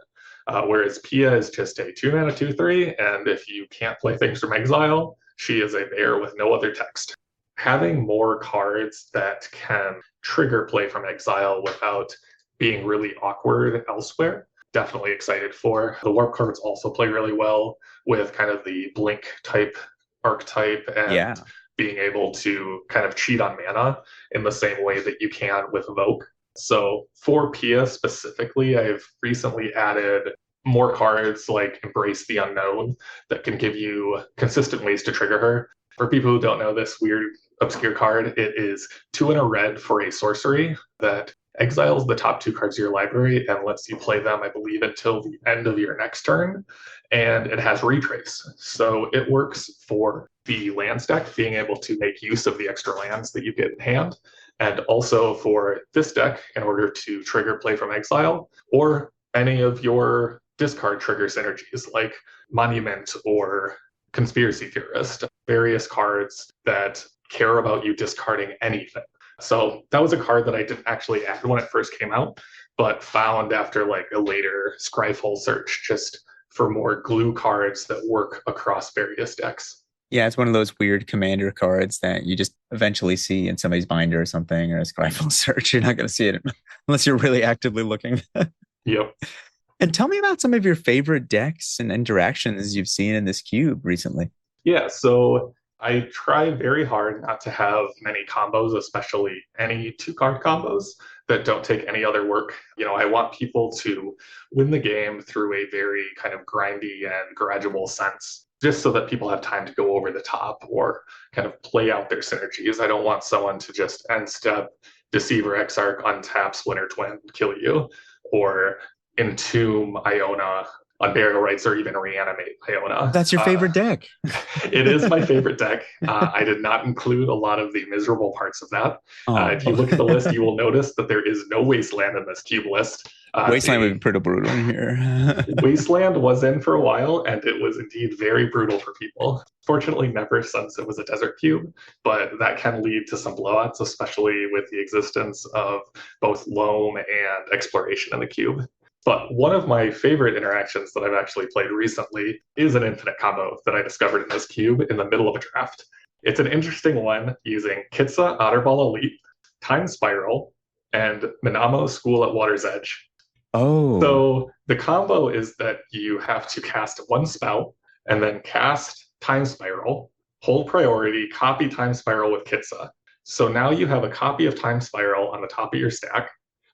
Whereas Pia is just a 2-mana 2/3, and if you can't play things from exile, she is a bear with no other text. Having more cards that can trigger play from exile without being really awkward elsewhere, definitely excited for. The warp cards also play really well with kind of the blink type archetype and Yeah. being able to kind of cheat on mana in the same way that you can with Evoke. So for Pia specifically, I've recently added more cards like Embrace the Unknown that can give you consistent ways to trigger her. For people who don't know this weird, obscure card, it is 2 and a red for a sorcery that exiles the top 2 cards of your library and lets you play them, I believe, until the end of your next turn. And it has retrace. So it works for the land stack, being able to make use of the extra lands that you get in hand, and also for this deck in order to trigger play from exile or any of your discard trigger synergies like Monument or Conspiracy Theorist, various cards that care about you discarding anything. So that was a card that I didn't actually add when it first came out, but found after like a later Scryfall search just for more glue cards that work across various decks. Yeah, it's one of those weird commander cards that you just eventually see in somebody's binder or something or a Scryfall search. You're not going to see it unless you're really actively looking. Yep. And tell me about some of your favorite decks and interactions you've seen in this cube recently. Yeah, so I try very hard not to have many combos, especially any 2-card combos that don't take any other work. You know, I want people to win the game through a very kind of grindy and gradual sense, just so that people have time to go over the top or kind of play out their synergies. I don't want someone to just end step Deceiver Exarch, untap Splinter Twin, kill you, or Entomb Iona, Unburial Rites, or even Reanimate Iona. That's your favorite deck. It is my favorite deck. I did not include a lot of the miserable parts of that. Oh. If you look at the list, you will notice that there is no Wasteland in this cube list. Wasteland would be pretty brutal here. Wasteland was in for a while, and it was indeed very brutal for people. Fortunately, never since it was a desert cube, but that can lead to some blowouts, especially with the existence of both loam and exploration in the cube. But one of my favorite interactions that I've actually played recently is an infinite combo that I discovered in this cube in the middle of a draft. It's an interesting one using Kitsa, Otterball Elite, Time Spiral, and Minamo School at Water's Edge. Oh. So the combo is that you have to cast one spell and then cast Time Spiral, hold priority, copy Time Spiral with Kitsa. So now you have a copy of Time Spiral on the top of your stack.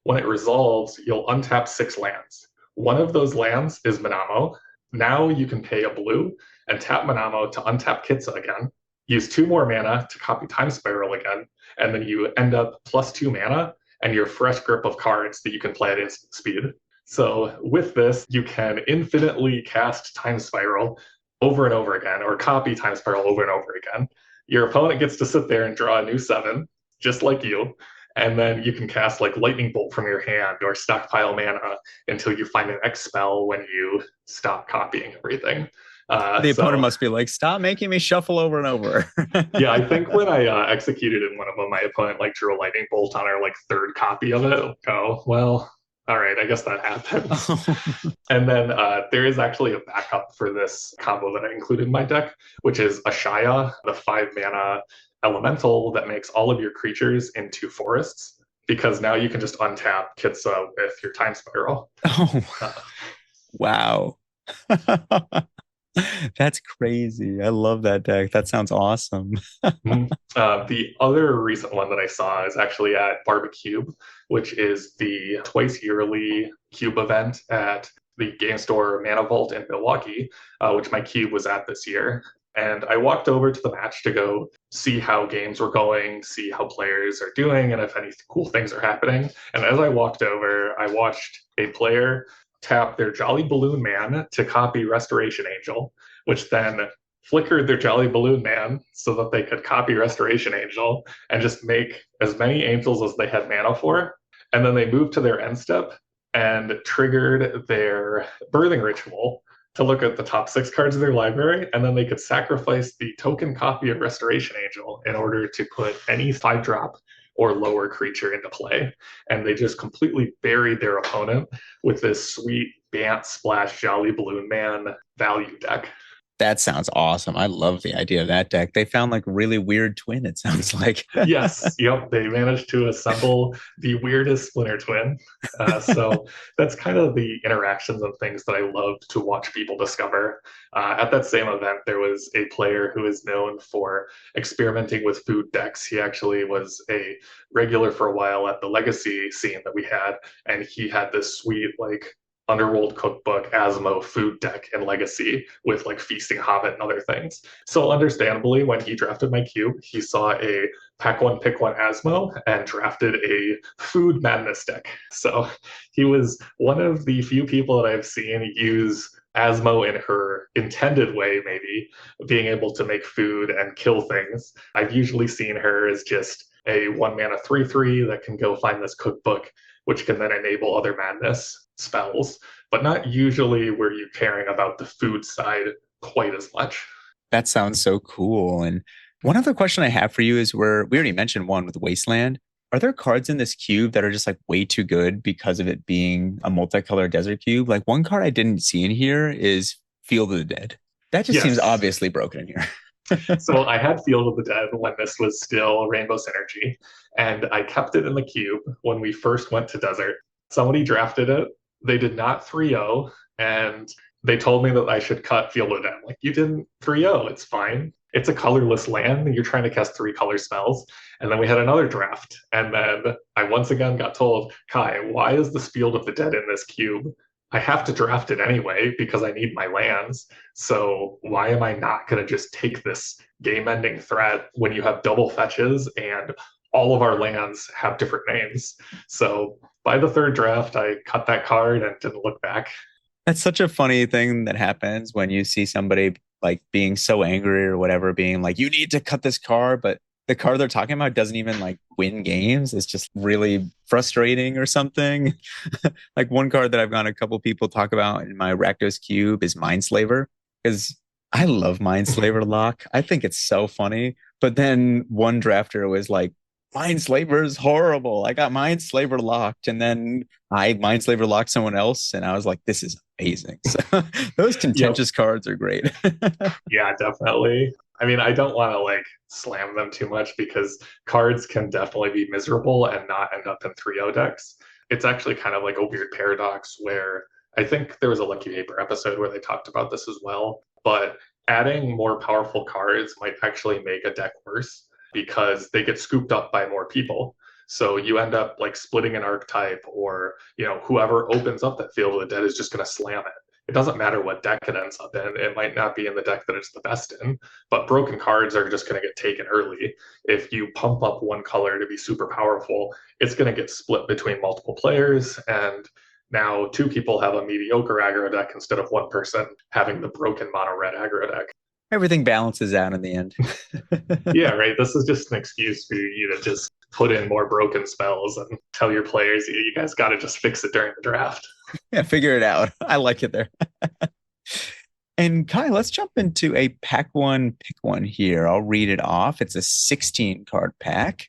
When it resolves, you'll untap 6 lands. One of those lands is Minamo. Now you can pay a blue and tap Minamo to untap Kitsa again. Use 2 more mana to copy Time Spiral again, and then you end up +2 mana and your fresh grip of cards that you can play at instant speed. So with this, you can infinitely cast Time Spiral over and over again, or copy Time Spiral over and over again. Your opponent gets to sit there and draw a new 7, just like you. And then you can cast like Lightning Bolt from your hand or stockpile mana until you find an Expel when you stop copying everything. The opponent So must be like, stop making me shuffle over and over. yeah, I think when I executed in one of them, my opponent like drew a Lightning Bolt on our like third copy of it. Oh, well, all right, I guess that happens. And then there is actually a backup for this combo that I included in my deck, which is Ashaya, the 5 mana elemental that makes all of your creatures into forests. Because now you can just untap Kitsa with your Time Spiral. Oh, Uh, wow. That's crazy. I love that deck. That sounds awesome. the other recent one that I saw is actually at Barbecube, which is the twice yearly cube event at the game store Mana Vault in Milwaukee, which my cube was at this year. And I walked over to the match to go see how games were going, see how players are doing, and if any cool things are happening. And as I walked over, I watched a player tap their Jolly Balloon Man to copy Restoration Angel, which then flickered their Jolly Balloon Man so that they could copy Restoration Angel and just make as many angels as they had mana for. And then they moved to their end step and triggered their Birthing Ritual to look at the top 6 cards of their library, and then they could sacrifice the token copy of Restoration Angel in order to put any 5-drop or lower creature into play. And they just completely buried their opponent with this sweet Bant Splash Jolly Balloon Man value deck. That sounds awesome. I love the idea of that deck. They found like really weird twin, it sounds like. Yes, yep, they managed to assemble the weirdest Splinter Twin. So that's kind of the interactions and things that I love to watch people discover. At that same event, there was a player who is known for experimenting with food decks. He actually was a regular for a while at the Legacy scene that we had, and he had this sweet, like, Underworld Cookbook Asmo food deck in Legacy with like Feasting Hobbit and other things. So understandably, when he drafted my cube, he saw a pack one, pick one Asmo and drafted a food madness deck. So he was one of the few people that I've seen use Asmo in her intended way, maybe being able to make food and kill things. I've usually seen her as just a 1 mana 3/3 that can go find this cookbook, which can then enable other madness spells, but not usually were you caring about the food side quite as much. That sounds so cool. And one other question I have for you is where we already mentioned one with Wasteland. Are there cards in this cube that are just like way too good because of it being a multicolored desert cube? Like one card I didn't see in here is Field of the Dead. That just seems obviously broken in here. So I had Field of the Dead when this was still Rainbow Synergy, and I kept it in the cube when we first went to Desert. Somebody drafted it. They did not 3-0, and they told me that I should cut Field of the Dead. Like, you didn't 3-0, it's fine. It's a colorless land, and you're trying to cast 3 color spells. And then we had another draft, and then I once again got told, Kai, why is this Field of the Dead in this cube? I have to draft it anyway because I need my lands. So why am I not going to just take this game-ending threat when you have double fetches and all of our lands have different names? So by the 3rd draft, I cut that card and didn't look back. That's such a funny thing that happens when you see somebody like being so angry or whatever, being like, you need to cut this card, but the card they're talking about doesn't even like win games. It's just really frustrating or something. Like one card that I've gone a couple people talk about in my Rakdos cube is Mindslaver, because I love Mindslaver lock. I think it's so funny. But then one drafter was like, Mindslaver is horrible. I got Mindslaver locked, and then I Mindslaver locked someone else, and I was like, this is amazing. So those contentious cards are great. Yeah, definitely. I mean, I don't want to like slam them too much because cards can definitely be miserable and not end up in 3-0 decks. It's actually kind of like a weird paradox where I think there was a Lucky Paper episode where they talked about this as well. But adding more powerful cards might actually make a deck worse because they get scooped up by more people. So you end up like splitting an archetype, or whoever opens up that Field of the Dead is just going to slam it. It doesn't matter what deck it ends up in. It might not be in the deck that it's the best in, but broken cards are just going to get taken early. If you pump up one color to be super powerful, it's going to get split between multiple players, and now 2 people have a mediocre aggro deck instead of one person having the broken mono red aggro deck. Everything balances out in the end. Yeah, right. This is just an excuse for you to just put in more broken spells and tell your players you guys got to just fix it during the draft. Yeah, figure it out. I like it there. And Kai, let's jump into a pack one, pick one here. I'll read it off. It's a 16 card pack.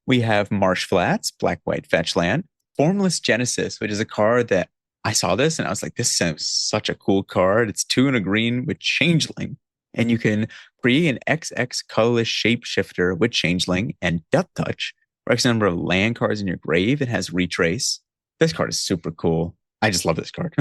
We have Marsh Flats, Black White Fetch Land, Formless Genesis, which is a card that I saw this and I was like, this sounds such a cool card. It's 2 and a green with Changeling. And you can create an XX colorless shapeshifter with Changeling and Death Touch for X number of land cards in your grave. It has Retrace. This card is super cool. I just love this card.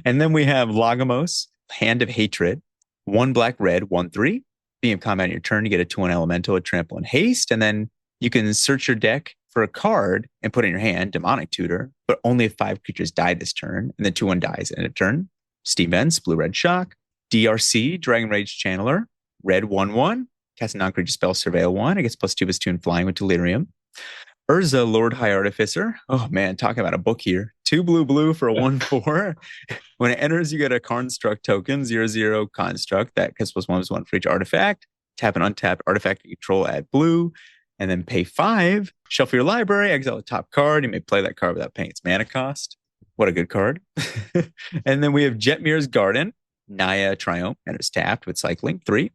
And then we have Lagomos, Hand of Hatred, 1 black, red, 1/3. Being of combat on your turn, you get a 2/1 elemental, a trample, and haste. And then you can search your deck for a card and put it in your hand, Demonic Tutor, but only if 5 creatures die this turn, and then 2/1 dies in a turn. Steam Vents, Blue Red Shock, DRC, Dragon Rage Channeler, red 1/1, cast a non-creature spell, Surveil 1. It gets +2/+2 and flying with Delirium. Urza, Lord High Artificer. Oh man, talking about a book here. 2 blue for a 1/4. When it enters, you get a Construct token, 0/0 Construct. That gets +1/+1 for each artifact. Tap an untapped artifact you control, add blue, and then pay 5. Shuffle your library, exile the top card. You may play that card without paying its mana cost. What a good card. And then we have Jetmir's Garden. Naya Triumph enters tapped with cycling 3.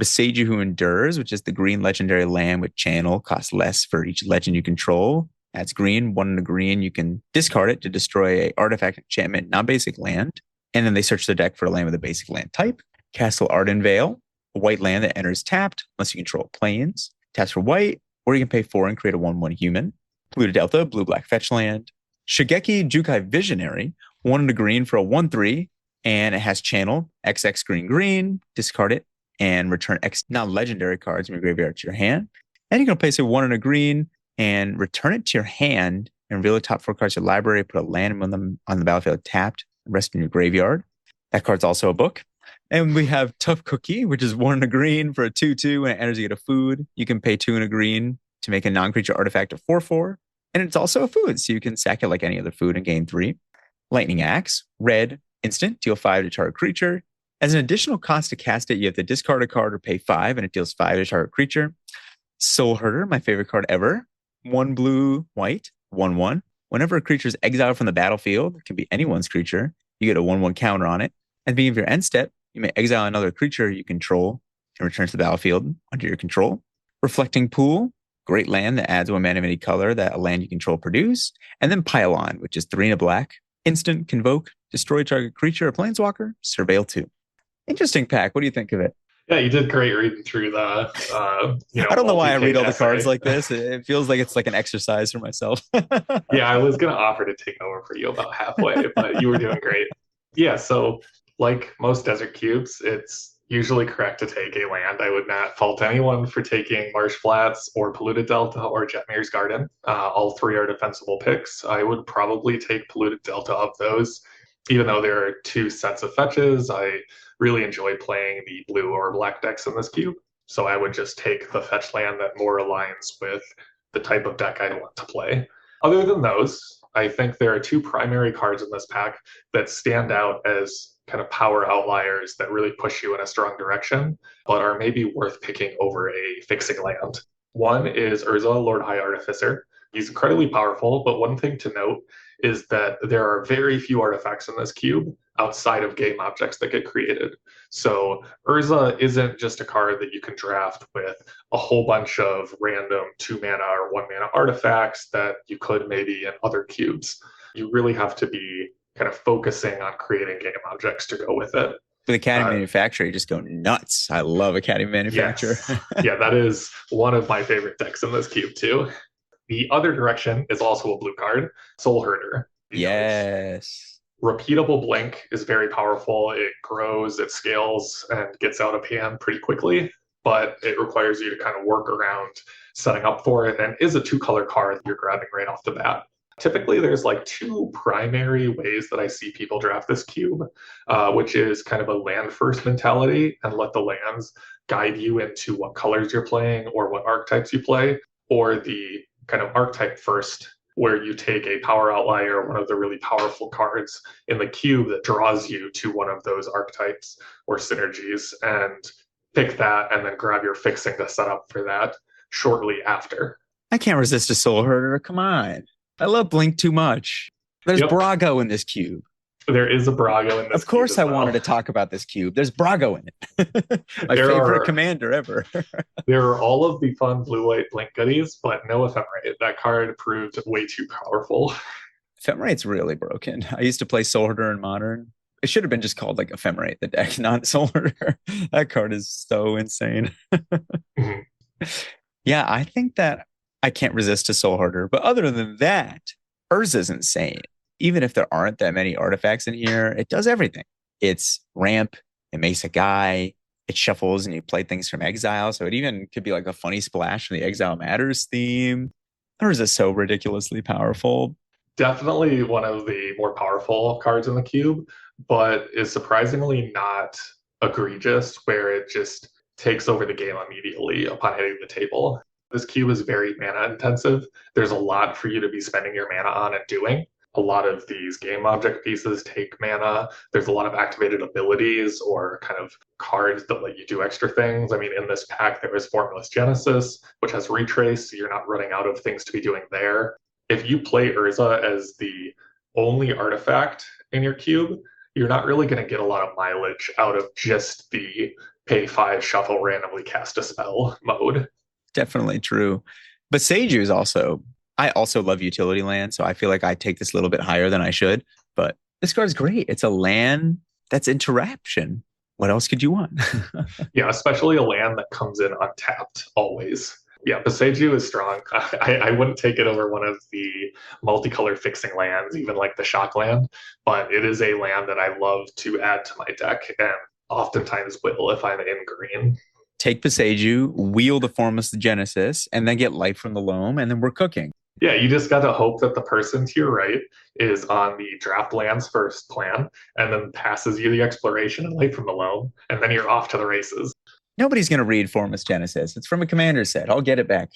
Beseiju Who Endures, which is the green legendary land with channel, costs less for each legend you control. Adds green, 1 and a green. You can discard it to destroy a artifact, enchantment, non-basic land. And then they search the deck for a land with a basic land type. Castle Ardenvale, a white land that enters tapped unless you control plains. Taps for white, or you can pay 4 and create a 1/1 human. Polluted Delta, blue-black fetch land. Shigeki Jukai Visionary, 1 and a green for a 1/3. And it has channel, XX green, discard it, and return X non-legendary cards from your graveyard to your hand. And you can place a 1 and a green and return it to your hand and reveal the top 4 cards of your library, put a land on them on the battlefield tapped, rest in your graveyard. That card's also a book. And we have Tough Cookie, which is 1 and a green for a 2/2. When it enters, you get a food. You can pay 2 and a green to make a non-creature artifact of 4/4. And it's also a food, so you can sack it like any other food and gain 3. Lightning Axe, red, instant, deal 5 to target creature. As an additional cost to cast it, you have to discard a card or pay 5, and it deals 5 to target creature. Soul Herder, my favorite card ever. 1 blue, white, 1/1. Whenever a creature is exiled from the battlefield, it can be anyone's creature, you get a 1/1 counter on it. At the beginning of your end step, you may exile another creature you control and return to the battlefield under your control. Reflecting Pool, great land that adds 1 mana of any color that a land you control produce. And then Pylon, which is 3 and a black. Instant, convoke, destroy target creature or planeswalker, surveil 2. Interesting pack. What do you think of it? Yeah, you did great reading through the, I don't know why I read all the essay. cards like this. It feels like it's like an exercise for myself. Yeah, I was going to offer to take over for you about halfway, but you were doing great. Yeah, so like most desert cubes, it's usually correct to take a land. I would not fault anyone for taking Marsh Flats or Polluted Delta or Jetmir's Garden. All 3 are defensible picks. I would probably take Polluted Delta of those, even though there are 2 sets of fetches. I really enjoy playing the blue or black decks in this cube. So I would just take the fetch land that more aligns with the type of deck I'd want to play. Other than those, I think there are 2 primary cards in this pack that stand out as kind of power outliers that really push you in a strong direction, but are maybe worth picking over a fixing land. One is Urza, Lord High Artificer. He's incredibly powerful, but one thing to note is that there are very few artifacts in this cube outside of game objects that get created. So Urza isn't just a card that you can draft with a whole bunch of random 2 mana or 1 mana artifacts that you could maybe in other cubes. You really have to be kind of focusing on creating game objects to go with it. With Academy Manufacturer, you just go nuts. I love Academy Manufacturer. Yes. Yeah, that is one of my favorite decks in this cube too. The other direction is also a blue card, Soul Herder. Yes. Repeatable Blink is very powerful. It grows, it scales, and gets out of hand pretty quickly, but it requires you to kind of work around setting up for it and is a 2-color card that you're grabbing right off the bat. Typically, there's like 2 primary ways that I see people draft this cube, which is kind of a land first mentality and let the lands guide you into what colors you're playing or what archetypes you play, or the kind of archetype first, where you take a power outlier, one of the really powerful cards in the cube that draws you to one of those archetypes or synergies, and pick that and then grab your fixing to set up for that shortly after. I can't resist a soul herder. Come on. I love Blink too much. There's Yep, Brago in this cube. there is a Brago in this Of cube course, as I wanted well. to talk about this cube. There's Brago in it. My There favorite are commander ever. there are all of the fun blue-white Blink goodies, but no ephemerate. That card proved way too powerful. Ephemerate's really broken. I used to play Soul Herder in Modern. It should have been just called like Ephemerate, the deck, not Soul Herder. That card is so insane. Mhm. Yeah, I think that I can't resist a Soul Herder. But other than that, Urza's insane. Even if there aren't that many artifacts in here, it does everything. It's ramp, it makes a guy, it shuffles and you play things from exile. So it even could be like a funny splash from the Exile Matters theme. Urza's so ridiculously powerful. Definitely one of the more powerful cards in the cube, but is surprisingly not egregious, where it just takes over the game immediately upon hitting the table. This cube is very mana intensive. There's a lot for you to be spending your mana on and doing. A lot of these game object pieces take mana. There's a lot of activated abilities or kind of cards that let you do extra things. I mean, in this pack, there is Formless Genesis, which has retrace, so you're not running out of things to be doing there. If you play Urza as the only artifact in your cube, you're not really going to get a lot of mileage out of just the pay 5 shuffle randomly cast a spell mode. Definitely true. But Seiju is also, I also love utility land. So I feel like I take this a little bit higher than I should. But this card is great. It's a land that's interaction. What else could you want? Yeah, especially a land that comes in untapped always. Yeah, Boseiju is strong. I wouldn't take it over one of the multicolor fixing lands, even like the shock land, but it is a land that I love to add to my deck and oftentimes will if I'm in green. Take Beseju, wheel the Formless Genesis, and then get light from the loam, and then we're cooking. Yeah, you just got to hope that the person to your right is on the draft lands first plan and then passes you the exploration and light from the loam, and then you're off to the races. Nobody's going to read Formless Genesis. It's from a commander set. I'll get it back.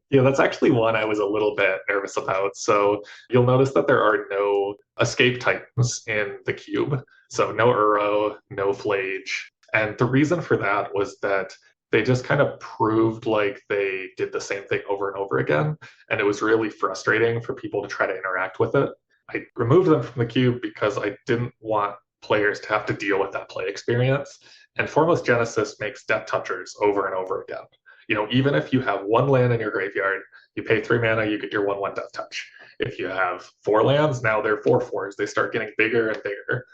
Yeah, that's actually one I was a little bit nervous about. So you'll notice that there are no escape titans in the cube. So no Uro, no Flage. And the reason for that was that they just kind of proved like they did the same thing over and over again. And it was really frustrating for people to try to interact with it. I removed them from the cube because I didn't want players to have to deal with that play experience. And Formless Genesis makes Death Touchers over and over again. You know, even if you have one land in your graveyard, you pay 3 mana, you get your 1/1 Death Touch. If you have 4 lands, now they're 4/4s. They start getting bigger and bigger.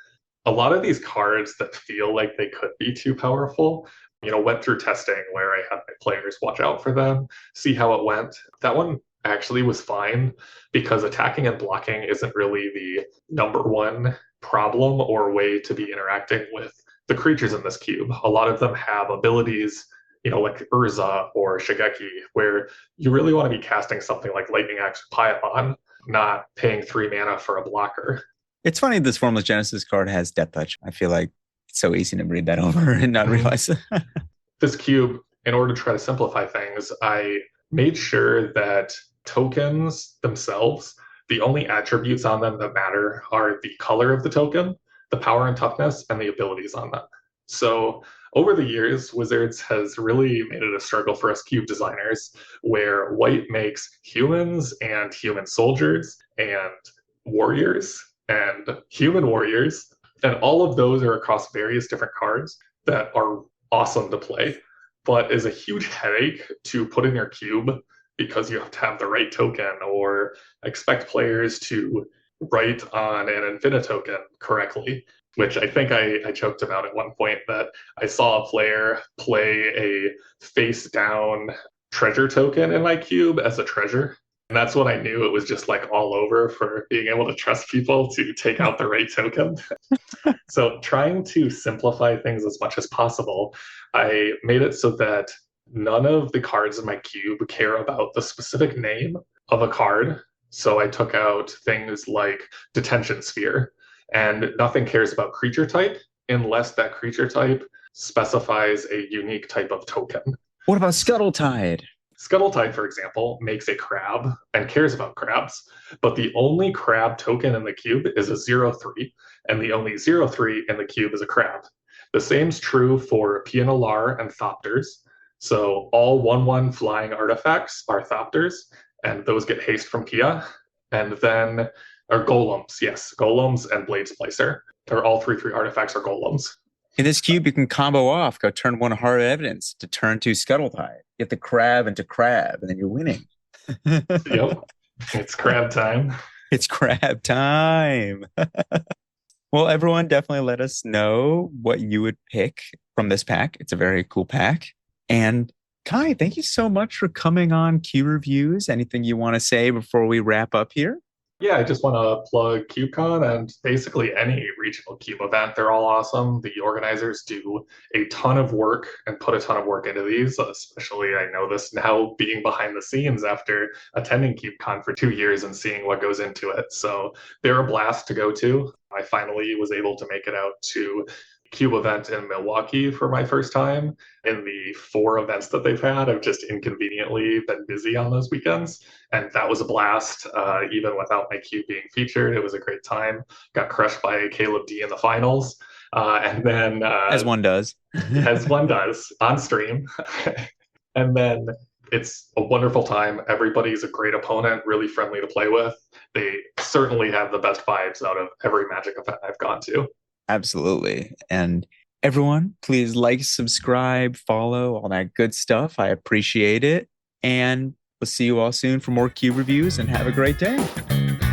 A lot of these cards that feel like they could be too powerful, you know, went through testing where I had my players watch out for them, see how it went. That one actually was fine because attacking and blocking isn't really the number one problem or way to be interacting with the creatures in this cube. A lot of them have abilities, you know, like Urza or Shigeki, where you really want to be casting something like Lightning Axe or Python, not paying 3 mana for a blocker. It's funny this Formless Genesis card has Death Touch. I feel like it's so easy to read that over and not realize it. This cube, in order to try to simplify things, I made sure that tokens themselves, the only attributes on them that matter are the color of the token, the power and toughness, and the abilities on them. So over the years, Wizards has really made it a struggle for us cube designers, where white makes humans and human soldiers and warriors and human warriors, and all of those are across various different cards that are awesome to play, but is a huge headache to put in your cube because you have to have the right token or expect players to write on an infinite token correctly, which I think I joked about at one point that I saw a player play a face down treasure token in my cube as a treasure. And that's when I knew it was just like all over for being able to trust people to take out the right token. So trying to simplify things as much as possible, I made it so that none of the cards in my cube care about the specific name of a card. So I took out things like Detention Sphere, and nothing cares about creature type unless that creature type specifies a unique type of token. What about Scuttle Tide? Scuttle Tide, for example, makes a crab and cares about crabs, but the only crab token in the cube is a 0/3, and the only 0/3 in the cube is a crab. The same's true for Pianalar and Thopters. So all 1/1 flying artifacts are Thopters, and those get haste from Pia. And then, or Golems, yes, Golems and Blade Splicer. Or all 3/3 artifacts are Golems. In this cube, you can combo off, go turn 1 Heart of Evidence to turn 2 Scuttle Tide. Get the crab into crab, and then you're winning. Yep. It's crab time. It's crab time. Well, everyone, definitely let us know what you would pick from this pack. It's a very cool pack. And Kai, thank you so much for coming on Cuberviews. Anything you want to say before we wrap up here? Yeah, I just want to plug CubeCon and basically any regional Cube event. They're all awesome. The organizers do a ton of work and put a ton of work into these, especially I know this now being behind the scenes after attending CubeCon for 2 years and seeing what goes into it. So they're a blast to go to. I finally was able to make it out to Cube event in Milwaukee for my first time. In the 4 events that they've had, I've just inconveniently been busy on those weekends. And that was a blast, even without my cube being featured. It was a great time. Got crushed by Caleb D in the finals. And then... as one does. As one does, on stream. And then it's a wonderful time. Everybody's a great opponent, really friendly to play with. They certainly have the best vibes out of every Magic event I've gone to. Absolutely. And everyone, please like, subscribe, follow, all that good stuff. I appreciate it. And we'll see you all soon for more Cube reviews, and have a great day.